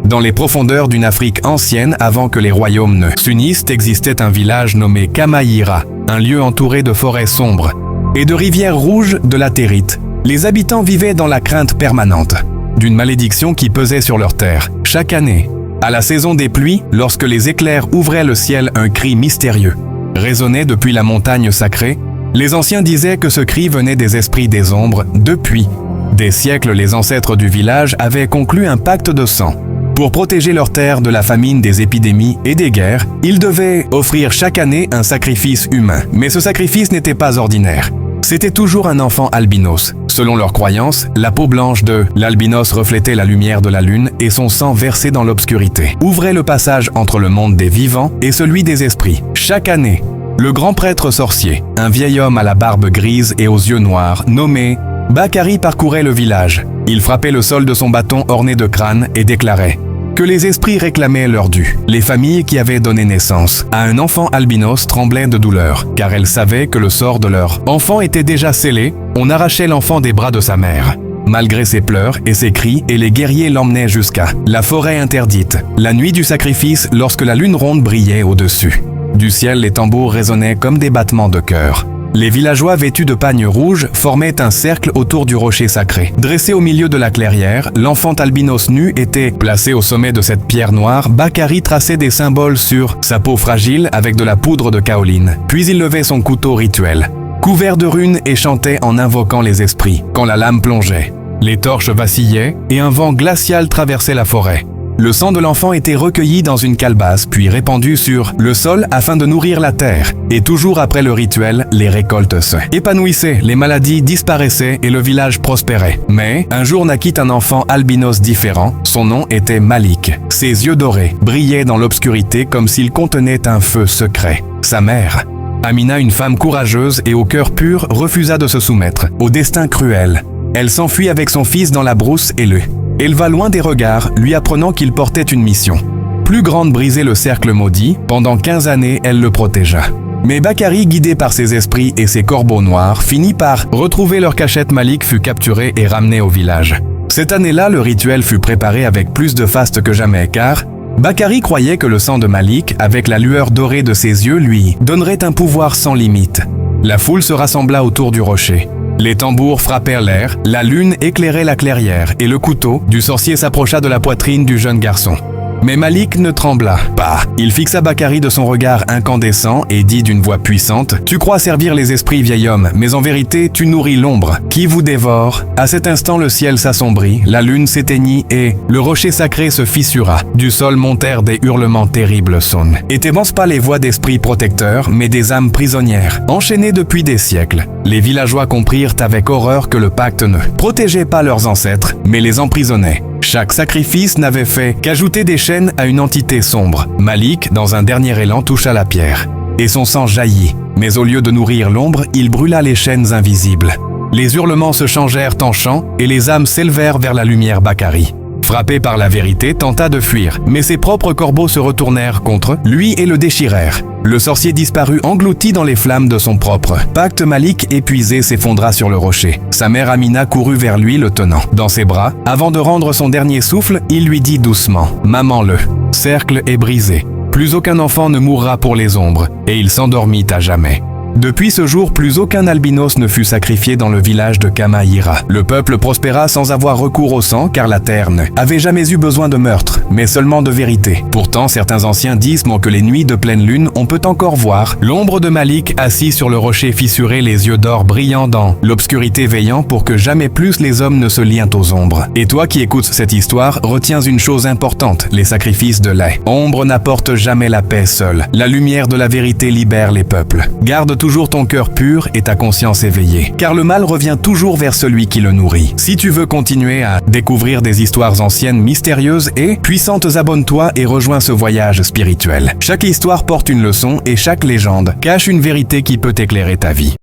Dans les profondeurs d'une Afrique ancienne, avant que les royaumes ne s'unissent, existait un village nommé Kamaïra, un lieu entouré de forêts sombres et de rivières rouges de latérite. Les habitants vivaient dans la crainte permanente d'une malédiction qui pesait sur leur terre. Chaque année, à la saison des pluies, lorsque les éclairs ouvraient le ciel, un cri mystérieux résonnait depuis la montagne sacrée. Les anciens disaient que ce cri venait des esprits des ombres. Depuis des siècles, les ancêtres du village avaient conclu un pacte de sang. Pour protéger leur terre de la famine, des épidémies et des guerres, ils devaient offrir chaque année un sacrifice humain. Mais ce sacrifice n'était pas ordinaire. C'était toujours un enfant albinos. Selon leurs croyances, la peau blanche de l'albinos reflétait la lumière de la lune et son sang versé dans l'obscurité ouvrait le passage entre le monde des vivants et celui des esprits. Chaque année, le grand prêtre sorcier, un vieil homme à la barbe grise et aux yeux noirs, nommé Bakari, parcourait le village. Il frappait le sol de son bâton orné de crânes et déclarait que les esprits réclamaient leur dû. Les familles qui avaient donné naissance à un enfant albinos tremblaient de douleur, car elles savaient que le sort de leur enfant était déjà scellé. On arrachait l'enfant des bras de sa mère. Malgré ses pleurs et ses cris, et les guerriers l'emmenaient jusqu'à la forêt interdite. La nuit du sacrifice, lorsque la lune ronde brillait au-dessus du ciel, les tambours résonnaient comme des battements de cœur. Les villageois vêtus de pagnes rouges formaient un cercle autour du rocher sacré. Dressé au milieu de la clairière, l'enfant albinos nu était placé au sommet de cette pierre noire. Bakari traçait des symboles sur sa peau fragile avec de la poudre de kaoline. Puis il levait son couteau rituel, couvert de runes, et chantait en invoquant les esprits. Quand la lame plongeait, les torches vacillaient et un vent glacial traversait la forêt. Le sang de l'enfant était recueilli dans une calebasse, puis répandu sur le sol afin de nourrir la terre. Et toujours après le rituel, les récoltes se épanouissaient, les maladies disparaissaient et le village prospérait. Mais un jour naquit un enfant albinos différent. Son nom était Malik. Ses yeux dorés brillaient dans l'obscurité comme s'ils contenaient un feu secret. Sa mère, Amina, une femme courageuse et au cœur pur, refusa de se soumettre au destin cruel. Elle s'enfuit avec son fils dans la brousse et le éleva loin des regards, lui apprenant qu'il portait une mission plus grande: briser le cercle maudit. Pendant 15 années, elle le protégea. Mais Bakari, guidé par ses esprits et ses corbeaux noirs, finit par retrouver leur cachette. Malik fut capturé et ramené au village. Cette année-là, le rituel fut préparé avec plus de faste que jamais, car Bakari croyait que le sang de Malik, avec la lueur dorée de ses yeux, lui donnerait un pouvoir sans limite. La foule se rassembla autour du rocher. Les tambours frappèrent l'air, la lune éclairait la clairière et le couteau du sorcier s'approcha de la poitrine du jeune garçon. Mais Malik ne trembla pas. Il fixa Bakari de son regard incandescent et dit d'une voix puissante: « Tu crois servir les esprits, vieil homme, mais en vérité, tu nourris l'ombre qui vous dévore. » À cet instant, le ciel s'assombrit, la lune s'éteignit et le rocher sacré se fissura. Du sol montèrent des hurlements terribles sons. Étaient pas les voix d'esprits protecteurs, mais des âmes prisonnières, enchaînées depuis des siècles. Les villageois comprirent avec horreur que le pacte ne protégeait pas leurs ancêtres, mais les emprisonnait. Chaque sacrifice n'avait fait qu'ajouter des chaînes à une entité sombre. Malik, dans un dernier élan, toucha la pierre, et son sang jaillit. Mais au lieu de nourrir l'ombre, il brûla les chaînes invisibles. Les hurlements se changèrent en chants, et les âmes s'élevèrent vers la lumière. Bakari, frappé par la vérité, tenta de fuir, mais ses propres corbeaux se retournèrent contre lui et le déchirèrent. Le sorcier disparut, englouti dans les flammes de son propre pacte. Malik, épuisé, s'effondra sur le rocher. Sa mère Amina courut vers lui, le tenant dans ses bras. Avant de rendre son dernier souffle, il lui dit doucement: « Maman, le cercle est brisé. Plus aucun enfant ne mourra pour les ombres. » Et il s'endormit à jamais. Depuis ce jour, plus aucun albinos ne fut sacrifié dans le village de Kamaïra. Le peuple prospéra sans avoir recours au sang, car la terre n'avait jamais eu besoin de meurtre, mais seulement de vérité. Pourtant, certains anciens disent que les nuits de pleine lune, on peut encore voir l'ombre de Malik assis sur le rocher fissuré, les yeux d'or brillant dans l'obscurité, veillant pour que jamais plus les hommes ne se lient aux ombres. Et toi qui écoutes cette histoire, retiens une chose importante: les sacrifices de l'ombre n'apportent jamais la paix seule. La lumière de la vérité libère les peuples. Garde toujours ton cœur pur et ta conscience éveillée, car le mal revient toujours vers celui qui le nourrit. Si tu veux continuer à découvrir des histoires anciennes, mystérieuses et puissantes, abonne-toi et rejoins ce voyage spirituel. Chaque histoire porte une leçon et chaque légende cache une vérité qui peut éclairer ta vie.